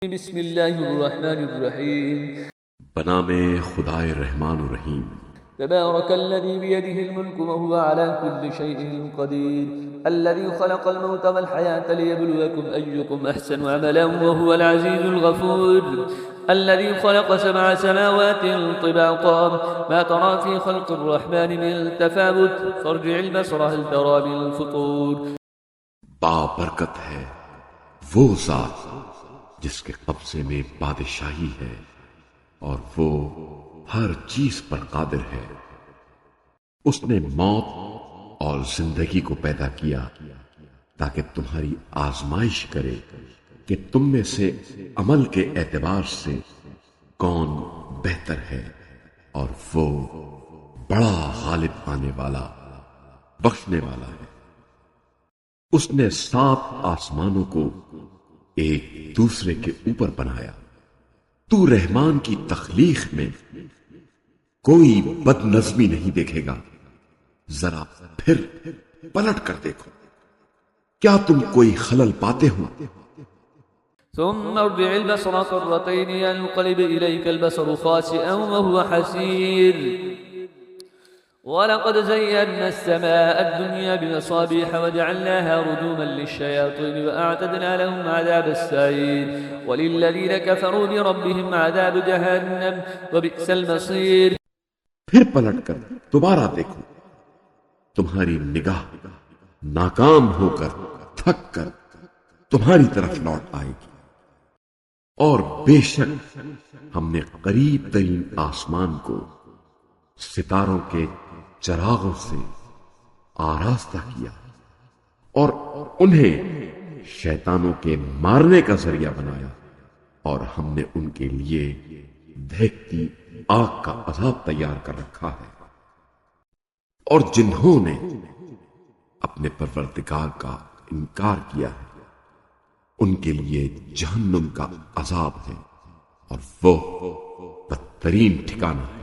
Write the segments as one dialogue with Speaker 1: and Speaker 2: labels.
Speaker 1: بسم اللہ الرحمن الرحیم
Speaker 2: بنام خدائے رحمان و رحیم۔
Speaker 1: تبارك الذي بيده الملك وهو على كل شيء قدير الذي خلق الموت والحياة ليبلوكم أيكم أحسن عملا وهو العزيز الغفور الذي خلق 7 سماوات طباقا ما ترى في خلق الرحمن من تفاوت فارجع البصر هل ترى من فطور۔
Speaker 2: بابرکت ہے وہ ذات جس کے قبضے میں بادشاہی ہے اور وہ ہر چیز پر قادر ہے۔ اس نے موت اور زندگی کو پیدا کیا تاکہ تمہاری آزمائش کرے کہ تم میں سے عمل کے اعتبار سے کون بہتر ہے، اور وہ بڑا غالب آنے والا بخشنے والا ہے۔ اس نے 7 آسمانوں کو ایک دوسرے کے اوپر بنایا۔ تو رحمان کی تخلیق میں کوئی بد نظمی نہیں دیکھے گا، ذرا پھر پلٹ کر دیکھو، کیا تم کوئی خلل پاتے ہو؟
Speaker 1: ثم ارجع البصر كرتين ينقلب إليك البصر خاسئا وهو حسير ولقد زينا السماء الدنيا بمصابيح وجعلناها رجوما للشياطين وأعتدنا لهم عذاب السعير وللذين كفروا بربهم عذاب جهنم وبئس المصير۔
Speaker 2: پھر پلٹ کر دوبارہ دیکھو، تمہاری نگاہ ناکام ہو کر تھک کر تمہاری طرف لوٹ آئے گی، اور بے شک ہم نے قریب ترین آسمان کو ستاروں کے چراغوں سے آراستہ کیا اور انہیں شیطانوں کے مارنے کا ذریعہ بنایا، اور ہم نے ان کے لیے دہکتی آگ کا عذاب تیار کر رکھا ہے۔ اور جنہوں نے اپنے پروردگار کا انکار کیا ہے ان کے لیے جہنم کا عذاب ہے، اور وہ بدترین ٹھکانہ ہے۔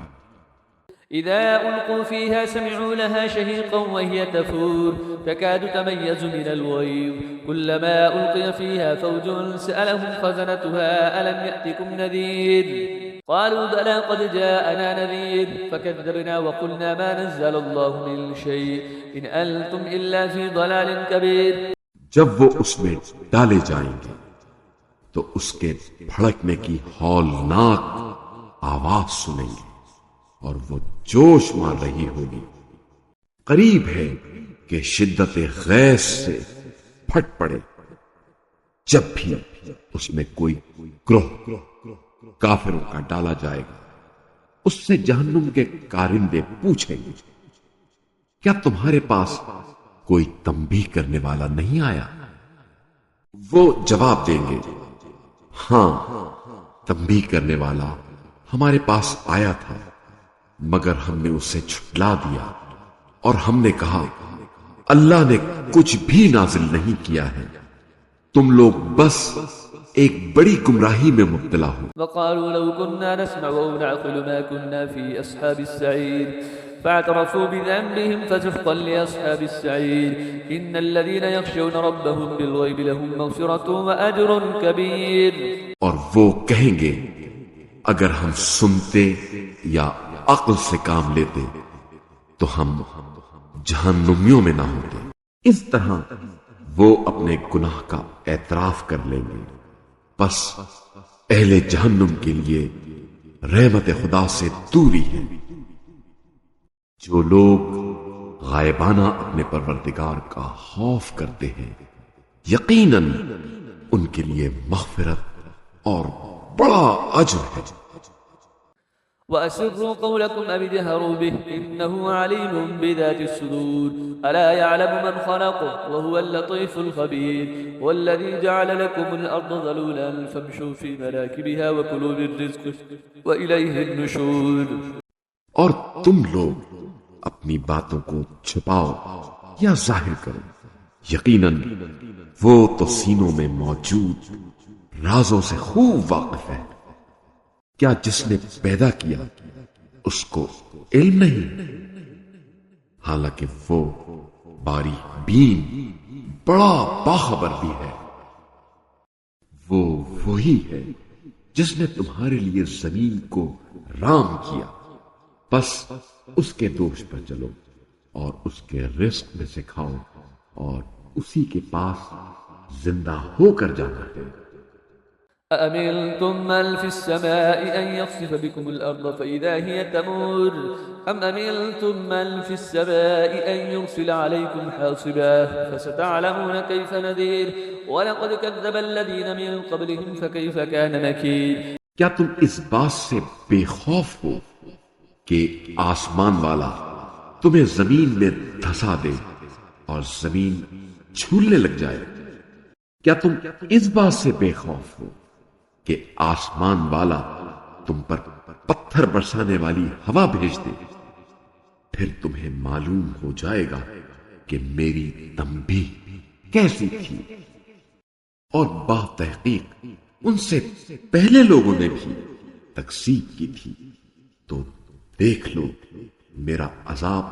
Speaker 1: إذا ألقوا فيها سمعوا لها شهيقا وهي تفور تكاد تميز من الغيظ كلما ألقي فيها فوج سألهم خزنتها ألم يأتكم نذير قالوا بلى قد جاءنا نذير فكذبنا وقلنا ما نزل الله من شيء إن أنتم إلا في ضلال كبير۔
Speaker 2: جب وہ اس میں ڈالے جائیں گے تو اس کے بھڑکنے کی ہولناک آواز سنیں گے اور وہ جوش مار رہی ہوگی۔ قریب ہے کہ شدت غیظ سے پھٹ پڑے جب بھی اس میں کوئی گروہ کافروں کا ڈالا جائے گا۔ اس سے جہنم کے کارندے پوچھیں گے، کیا تمہارے پاس کوئی تنبیہ کرنے والا نہیں آیا؟ وہ جواب دیں گے، ہاں تنبیہ کرنے والا ہمارے پاس آیا تھا، مگر ہم نے اسے جھٹلا دیا اور ہم نے کہا اللہ نے کچھ بھی نازل نہیں کیا ہے، تم لوگ بس ایک بڑی گمراہی میں مبتلا ہو۔
Speaker 1: وقالوا لو كنا نسمع أو نعقل ما كنا في أصحاب السعير فاعترفوا بذنبهم فسحقا لأصحاب السعير إن الذين يخشون ربهم بالغيب لهم مغفرة وأجر كبير۔
Speaker 2: اور وہ کہیں گے اگر ہم سنتے یا عقل سے کام لیتے تو ہم جہنمیوں میں نہ ہوتے۔ اس طرح وہ اپنے گناہ کا اعتراف کر لیں گے، بس اہل جہنم کے لیے رحمت خدا سے دوری ہے۔ جو لوگ غائبانہ اپنے پروردگار کا خوف کرتے ہیں یقیناً ان کے لیے مغفرت اور بڑا اجر ہے۔
Speaker 1: وأسروا قولكم أو اجهروا به إنه عليم بذات الصدور ألا يعلم من خلق وهو اللطيف الخبير والذي جعل لكم الأرض ذلولا فامشوا في مناكبها وكلوا من رزقه وإليه النشور۔
Speaker 2: اور تم لوگ اپنی باتوں کو چھپاؤ یا ظاہر کرو، یقیناً وہ تو سینوں میں موجود رازوں سے خوب واقف ہے۔ کیا جس نے پیدا کیا اس کو علم نہیں؟ حالانکہ وہ باریک بین بڑا باخبر بھی ہے۔ وہ وہی ہے جس نے تمہارے لیے زمین کو رام کیا، بس اس کے دوش پر چلو اور اس کے رزق میں سے کھاؤ، اور اسی کے پاس زندہ ہو کر جانا ہے۔
Speaker 1: أأمنتم من في السماء أن يخسف بكم الأرض فإذا هي تمور أم أمنتم من في السماء أن يرسل عليكم حاصبا فستعلمون كيف نذير ولقد كذب الذين من قبلهم فكيف كان نكير۔
Speaker 2: کیا تم اس بات سے بے خوف ہو کہ آسمان والا تمہیں زمین میں دھسا دے اور زمین چھولنے لگ جائے؟ کیا تم اس بات سے بے خوف ہو کہ آسمان والا تم پر پتھر برسانے والی ہوا بھیج دے؟ پھر تمہیں معلوم ہو جائے گا کہ میری تنبیہ کیسی تھی، اور بتحقیق ان سے پہلے لوگوں نے بھی تکذیب کی تھی، تو دیکھ لو میرا عذاب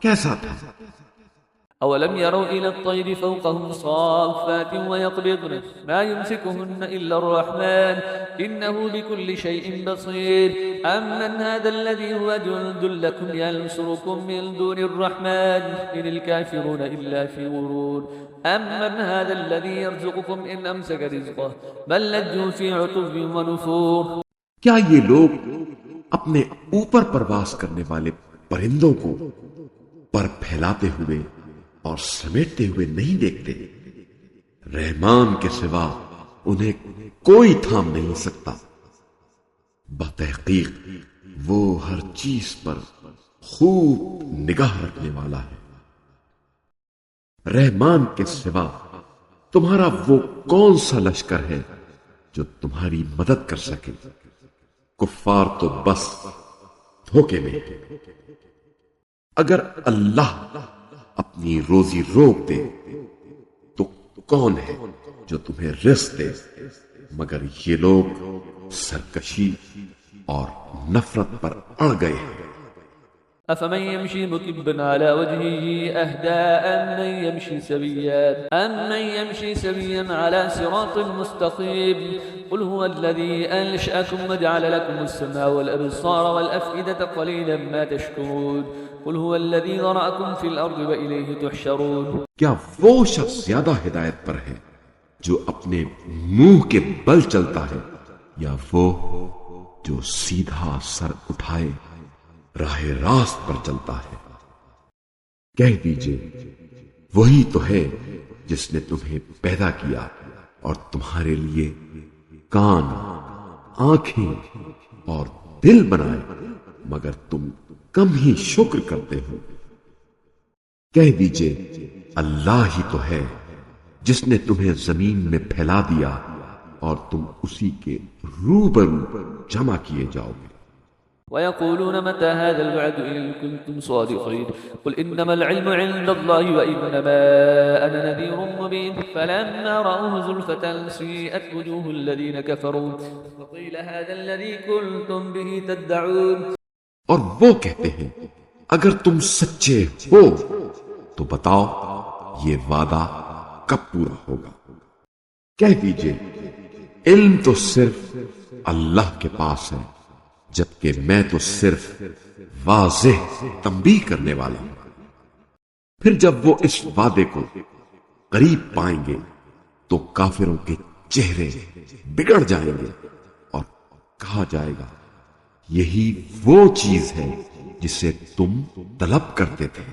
Speaker 2: کیسا تھا۔
Speaker 1: أولم يروا إلى الطير فوقهم صافات ويقبضن ما يمسكهن إلا الرحمن إنه بكل شيء بصير أمن هذا الذي هو جند لكم ينصركم من دون الرحمن إن الكافرون إلا في غرور أمن هذا الذي يرزقكم إن أمسك رزقه بل لجوا في عتو ونفور۔
Speaker 2: کیا یہ لوگ اپنے اوپر پرواز کرنے والے پرندوں کو پر پھیلاتے ہوئے اور سمیٹتے ہوئے نہیں دیکھتے؟ رحمان کے سوا انہیں کوئی تھام نہیں سکتا، بتحقیق وہ ہر چیز پر خوب نگاہ رکھنے والا ہے۔ رحمان کے سوا تمہارا وہ کون سا لشکر ہے جو تمہاری مدد کر سکے؟ کفار تو بس دھوکے میں۔ اگر اللہ اپنی روزی روک دے تو کون ہے جو تمہیں رزق دے؟ مگر یہ لوگ سرکشی اور نفرت پر اڑ گئے ہیں۔
Speaker 1: أفمن يمشي مكبا على وجهه أهدى أمن يمشي سويا على صراط مستقيم قل هو الذي أنشأكم وجعل لكم السمع والأبصار والأفئدة قليلا ما تشكرون قل هو الذي ذرأكم في الأرض وإليه تحشرون۔
Speaker 2: کیا وہ شخص زیادہ ہدایت پر ہے جو اپنے منہ کے بل چلتا ہے، یا وہ جو سیدھا سر اٹھائے راہ راست پر چلتا ہے؟ کہہ دیجئے وہی تو ہے جس نے تمہیں پیدا کیا اور تمہارے لیے کان، آنکھیں اور دل بنائے، مگر تم کم ہی شکر کرتے ہو۔ کہہ دیجئے اللہ ہی تو ہے جس نے تمہیں زمین میں پھیلا دیا اور تم اسی کے روبرو جمع کیے جاؤ گے۔
Speaker 1: ويقولون متى هذا الوعد إن كنتم صادقين قل إنما العلم عند الله وإنما أنا نذير مبين فلما رأوه زلفة سيئت وجوه الذين كفروا وقيل هذا الذي كنتم به تدعون۔
Speaker 2: اور وہ کہتے ہیں اگر تم سچے ہو تو بتاؤ یہ وعدہ کب پورا ہوگا؟ کہہ دیجئے علم تو صرف اللہ کے پاس ہے، جبکہ میں تو صرف واضح تنبیہ کرنے والا ہوں۔ پھر جب وہ اس وعدے کو قریب پائیں گے تو کافروں کے چہرے بگڑ جائیں گے اور کہا جائے گا یہی وہ چیز ہے جسے تم طلب کرتے تھے۔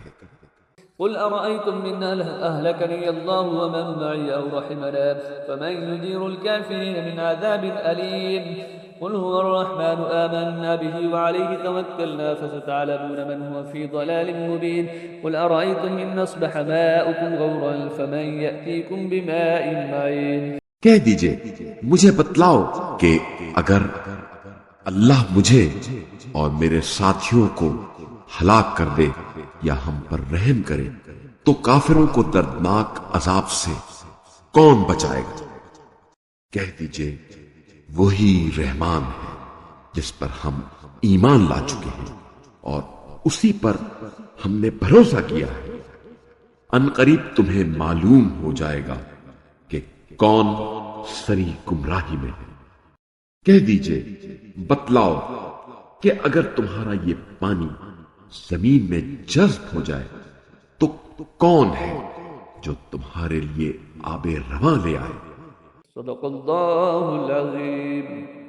Speaker 1: قل أرأيتم من أهلكني الله ومن معي أو رحمنا فمن يجير الكافرين من عذاب أليم قل هو الرحمن آمنا به وعليه توكلنا فستعلمون من هو في ضلال مبين قل أرأيتم إن أصبح ماؤكم غورا فمن يأتيكم بماء معين۔
Speaker 2: کہہ دیجئے مجھے بتلاؤ کہ اگر اللہ مجھے اور میرے ساتھیوں کو ہلاک کر دے یا ہم پر رحم کرے تو کافروں کو دردناک عذاب سے کون بچائے گا؟ کہہ دیجئے وہی رحمان ہے جس پر ہم ایمان لا چکے ہیں اور اسی پر ہم نے بھروسہ کیا ہے۔ ان قریب تمہیں معلوم ہو جائے گا کہ کون سری گمراہی میں ہے۔ کہہ دیجئے، بتلاؤ کہ اگر تمہارا یہ پانی زمین میں جذب ہو جائے تو کون ہے جو تمہارے لیے آب رواں لے آئے؟
Speaker 1: صدق اللہ العظیم۔